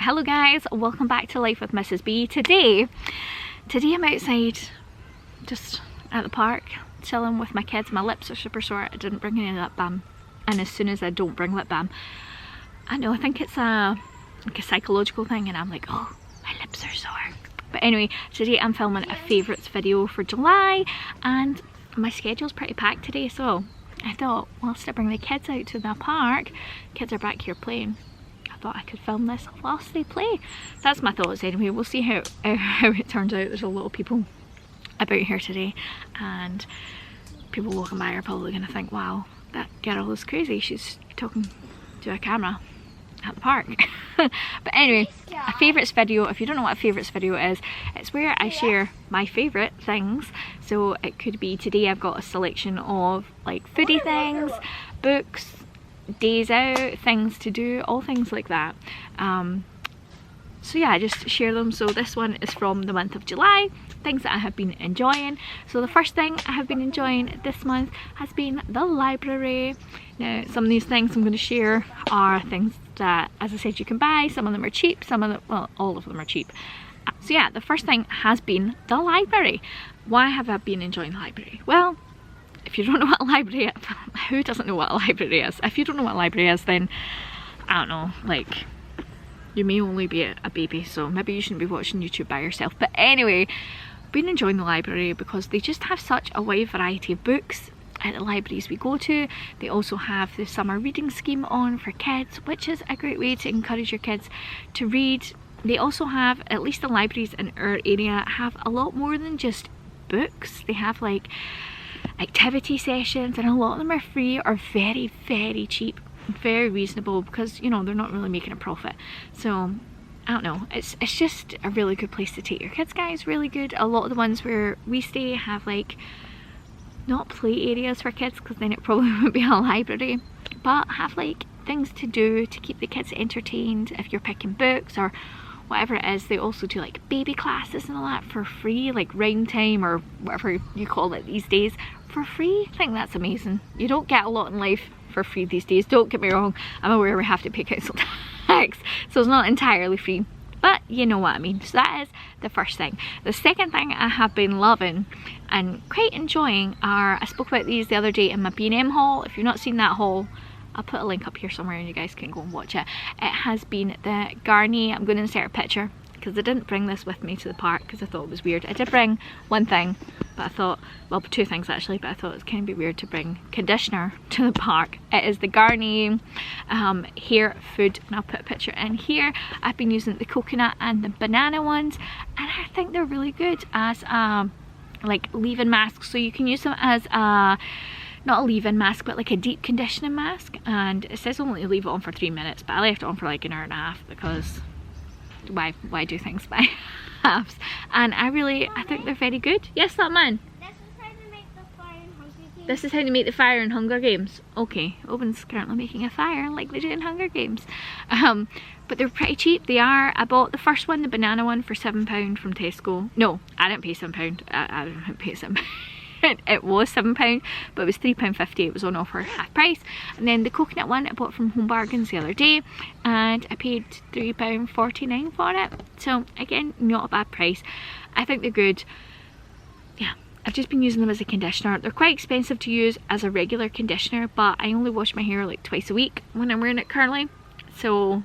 Hello guys, welcome back to Life with Mrs. B. Today I'm outside just at the park chilling with my kids. My lips are super sore. I didn't bring any lip balm, and as soon as I don't bring lip balm, I know, I think it's like a psychological thing, and I'm like, oh, my lips are sore. But anyway, today I'm filming a favourites video for July, and my schedule's pretty packed today, so I thought whilst I bring the kids out to the park, kids are back here playing, I thought I could film this whilst they play. That's my thoughts anyway. We'll see how it turns out. There's a lot of people about here today, and people walking by are probably going to think, wow, that girl is crazy, she's talking to a camera at the park. But anyway, a favourites video, if you don't know what a favourites video is, it's where I share my favourite things. So it could be, today I've got a selection of like foodie things, books, days out, things to do, all things like that. So yeah, I just share them. So this one is from the month of July, things that I have been enjoying. So the first thing I have been enjoying this month has been the library. Now some of these things I'm going to share are things that, as I said, you can buy. Some of them are cheap, some of them, well, all of them are cheap. So yeah, the first thing has been the library. Why have I been enjoying the library? Well, if you don't know what a library is, who doesn't know what a library is? If you don't know what a library is, then I don't know, like, you may only be a baby, so maybe you shouldn't be watching YouTube by yourself. But anyway, been enjoying the library because they just have such a wide variety of books at the libraries we go to. They also have the summer reading scheme on for kids, which is a great way to encourage your kids to read. They also have, at least the libraries in our area, have a lot more than just books. They have like activity sessions, and a lot of them are free or very, very cheap, very reasonable, because, you know, they're not really making a profit. So I don't know, it's just a really good place to take your kids, guys. Really good. A lot of the ones where we stay have like, not play areas for kids, because then it probably would be a library, but have like things to do to keep the kids entertained if you're picking books or whatever it is. They also do like baby classes and all that for free, like rhyme time or whatever you call it these days, for free. I think that's amazing. You don't get a lot in life for free these days, don't get me wrong. I'm aware we have to pay council tax, so it's not entirely free, but you know what I mean. So that is the first thing. The second thing I have been loving and quite enjoying are, I spoke about these the other day in my B&M haul. If you've not seen that haul, I'll put a link up here somewhere and you guys can go and watch it. It has been the Garnier, I'm going to insert a picture because I didn't bring this with me to the park because I thought it was weird. I did bring one thing, but I thought, well, two things actually, but I thought it was kind of be weird to bring conditioner to the park. It is the Garnier hair food, and I'll put a picture in here. I've been using the coconut and the banana ones, and I think they're really good as like leave-in masks. So you can use them as a, not a leave-in mask, but like a deep conditioning mask, and it says only leave it on for 3 minutes, but I left it on for like an hour and a half because why do things by halves? And I think they're very good. Yes, that man? This is how to make the fire in Hunger Games. This is how to make the fire in Hunger Games. Okay, Owen's currently making a fire like they do in Hunger Games. But they're pretty cheap. They are. I bought the first one, the banana one, for £7 from Tesco. No, I didn't pay £7. I didn't pay £7. It was £7, but it was £3.50. It was on offer half price. And then the coconut one I bought from Home Bargains the other day, and I paid £3.49 for it. So again, not a bad price. I think they're good. Yeah, I've just been using them as a conditioner. They're quite expensive to use as a regular conditioner, but I only wash my hair like twice a week when I'm wearing it curly, so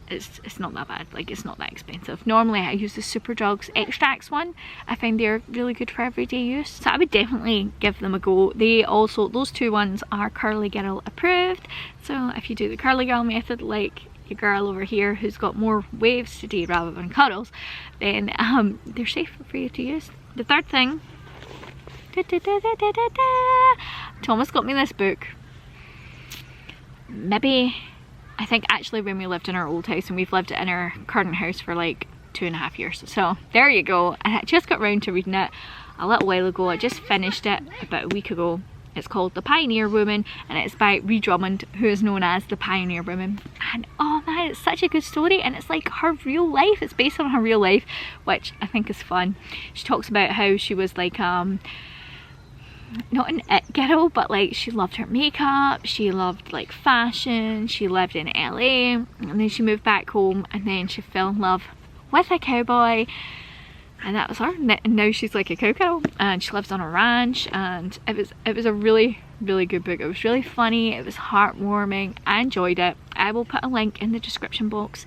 it's not that bad. Like, it's not that expensive. Normally I use the Superdogs extracts one. I find they're really good for everyday use, so I would definitely give them a go. They also, those two ones are curly girl approved, so if you do the curly girl method like your girl over here who's got more waves today rather than curls, then they're safe for you to use. The third thing, Thomas got me this book. Maybe, I think actually when we lived in our old house, and we've lived in our current house for like 2.5 years. So there you go. I just got round to reading it a little while ago. I just finished it about a week ago. It's called The Pioneer Woman, and it's by Ree Drummond, who is known as the Pioneer Woman. And oh man, it's such a good story, and it's like her real life. It's based on her real life, which I think is fun. She talks about how she was like not an it girl, but like she loved her makeup, she loved like fashion, she lived in LA, and then she moved back home, and then she fell in love with a cowboy, and that was her. And now she's like a cowgirl, and she lives on a ranch, and it was a really good book. It was really funny, it was heartwarming, I enjoyed it. I will put a link in the description box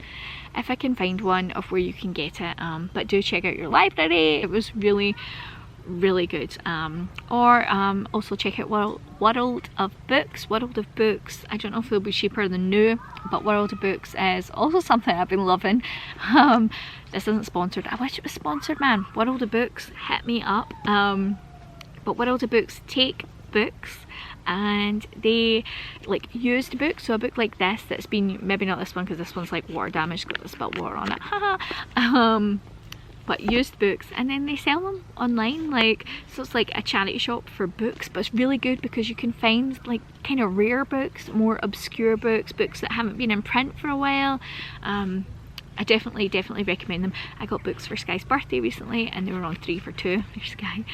if I can find one of where you can get it, but do check out your library. It was really good. Also check out World of Books. I don't know if they'll be cheaper than new, but World of Books is also something I've been loving. This isn't sponsored. I wish it was sponsored, man. World of Books, hit me up. But World of Books take books and they like used books, so a book like this that's been, maybe not this one because this one's like water damaged, got this spelled water on it, haha. But used books, and then they sell them online, like, so it's like a charity shop for books, but it's really good because you can find like kind of rare books, more obscure books that haven't been in print for a while. I definitely recommend them. I got books for Sky's birthday recently and they were on 3 for 2. There's Sky.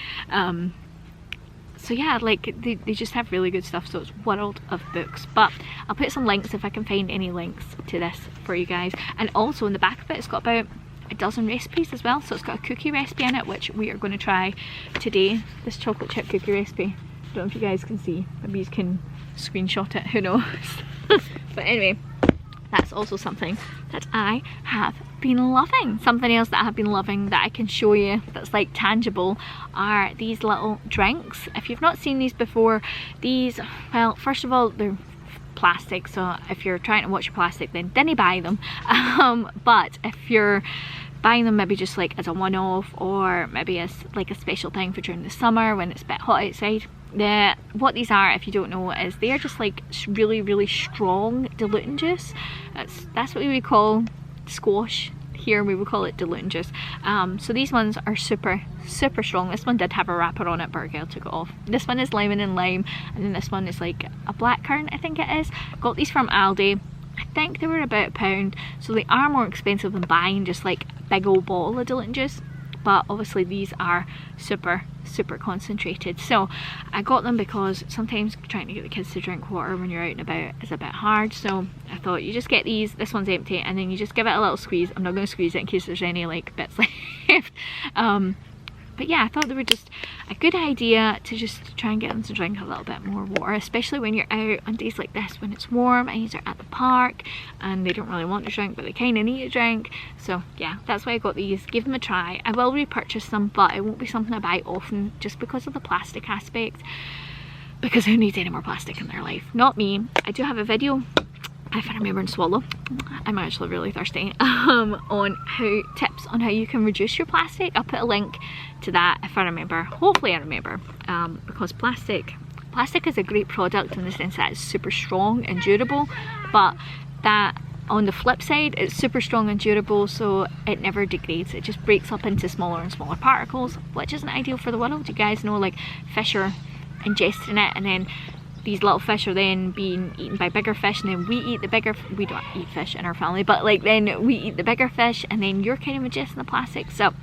So yeah, like they just have really good stuff. So it's World of Books, but I'll put some links if I can find any links to this for you guys. And also in the back of it, it's got about a dozen recipes as well. So it's got a cookie recipe in it, which we are going to try today. This chocolate chip cookie recipe. I don't know if you guys can see, maybe you can screenshot it, who knows. But anyway, that's also something that I have been loving. Something else that I have been loving that I can show you that's like tangible are these little drinks. If you've not seen these before, these, well, first of all, they're plastic, so if you're trying to watch your plastic, then didn't buy them. But if you're buying them maybe just like as a one-off, or maybe as like a special thing for during the summer when it's a bit hot outside, what these are, if you don't know, is they're just like really strong diluting juice. That's what we would call squash. Here we would call it diluting juice. So these ones are super strong. This one did have a wrapper on it, but Argyll took it off. This one is lemon and lime, and then this one is like a blackcurrant, I think it is. Got these from Aldi. I think they were about £1, so they are more expensive than buying just like a big old bottle of diluting juice, but obviously these are super concentrated. So I got them because sometimes trying to get the kids to drink water when you're out and about is a bit hard, so I thought you just get these. This one's empty, and then you just give it a little squeeze. I'm not going to squeeze it in case there's any like bits left. But yeah, I thought they were just a good idea to just try and get them to drink a little bit more water, especially when you're out on days like this when it's warm and you're at the park and they don't really want to drink but they kind of need a drink. So yeah, that's why I got these. Give them a try. I will repurchase them, but it won't be something I buy often just because of the plastic aspect, because who needs any more plastic in their life? Not me. I do have a video, if I remember and swallow, I'm actually really thirsty, on tips on how you can reduce your plastic. I'll put a link to that if I remember. Hopefully I remember, because plastic is a great product in the sense that it's super strong and durable, but that on the flip side, it's super strong and durable, so it never degrades. It just breaks up into smaller and smaller particles, which isn't ideal for the world. You guys know, like, fish are ingesting it, and then these little fish are then being eaten by bigger fish, and then we eat the bigger, we don't eat fish in our family, but like then we eat the bigger fish, and then you're kind of ingesting the plastic. So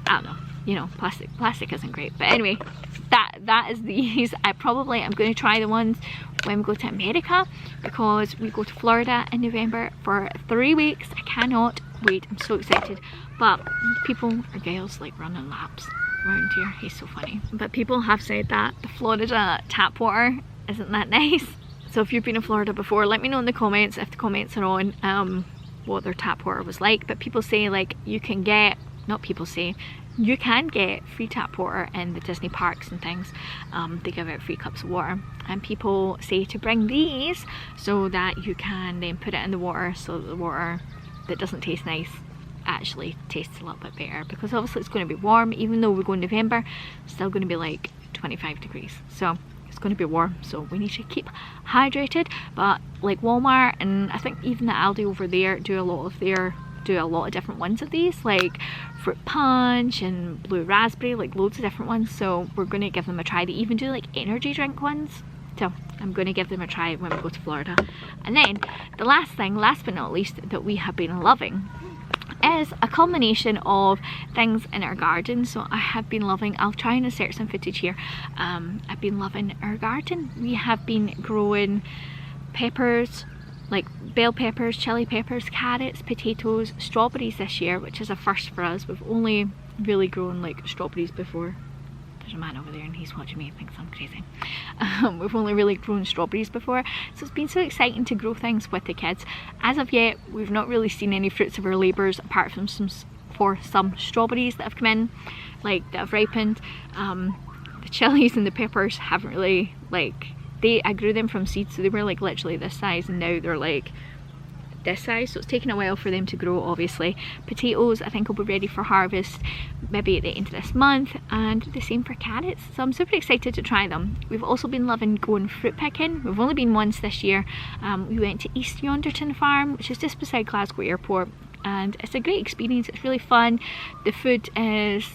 I don't know, you know, plastic isn't great. But anyway, that is these. I probably am going to try the ones when we go to America, because we go to Florida in November for 3 weeks. I cannot wait, I'm so excited. But people are girls like running laps around here. He's so funny. But people have said that the Florida tap water isn't that nice. So if you've been in Florida before, let me know in the comments, if the comments are on, what their tap water was like. But people say like you can get, not people say, you can get free tap water in the Disney parks and things. They give out free cups of water, and people say to bring these so that you can then put it in the water, so that the water that doesn't taste nice actually tastes a little bit better, because obviously it's going to be warm. Even though we go in November, it's still going to be like 25 degrees, so it's going to be warm, so we need to keep hydrated. But like Walmart, and I think even the Aldi over there do a lot of different ones of these, like fruit punch and blue raspberry, like loads of different ones. So we're going to give them a try. They even do like energy drink ones, so I'm going to give them a try when we go to Florida. And then the last thing, last but not least, that we have been loving is a culmination of things in our garden. So I have been loving, I'll try and insert some footage here, I've been loving our garden. We have been growing peppers, like bell peppers, chili peppers, carrots, potatoes, strawberries this year, which is a first for us. We've only really grown like strawberries before. There's a man over there and he's watching me and thinks I'm crazy. We've only really grown strawberries before, so it's been so exciting to grow things with the kids. As of yet, we've not really seen any fruits of our labours apart from some strawberries that have come in, like that have ripened. The chilies and the peppers haven't really, like, I grew them from seeds, so they were like literally this size, and now they're like this size, so it's taken a while for them to grow. Obviously, potatoes I think will be ready for harvest maybe at the end of this month, and the same for carrots, so I'm super excited to try them. We've also been loving going fruit picking. We've only been once this year. We went to East Yonderton Farm, which is just beside Glasgow Airport, and it's a great experience. It's really fun. The food is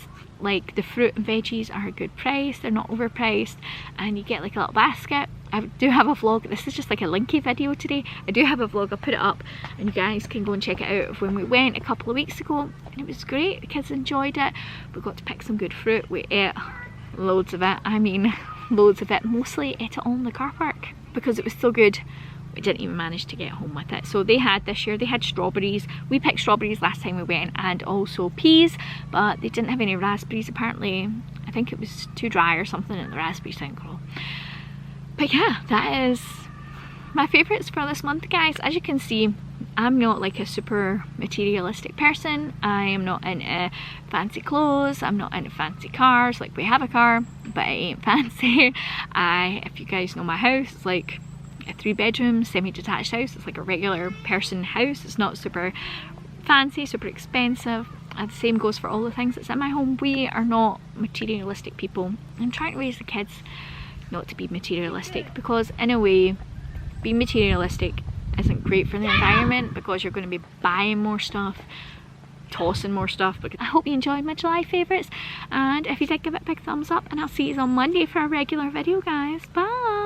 like, the fruit and veggies are a good price, they're not overpriced, and you get like a little basket. I do have a vlog, this is just like a linky video today. I do have a vlog, I'll put it up and you guys can go and check it out of when we went a couple of weeks ago, and it was great. The kids enjoyed it. We got to pick some good fruit. We ate loads of it. I mean loads of it. Mostly ate it all in the car park because it was so good. We didn't even manage to get home with it. So this year they had strawberries. We picked strawberries last time we went, and also peas, but they didn't have any raspberries apparently. I think it was too dry or something and the raspberries didn't grow. But yeah, that is my favourites for this month, guys. As you can see, I'm not like a super materialistic person. I am not into fancy clothes. I'm not into fancy cars. Like, we have a car, but it ain't fancy. If you guys know my house, it's like a 3-bedroom semi-detached house. It's like a regular person house. It's not super fancy, super expensive, and the same goes for all the things that's in my home. We are not materialistic people. I'm trying to raise the kids not to be materialistic, because in a way being materialistic isn't great for the environment, because you're going to be buying more stuff, tossing more stuff. But I hope you enjoyed my July favourites, and if you did, give it a big thumbs up, and I'll see you on Monday for a regular video, guys. Bye.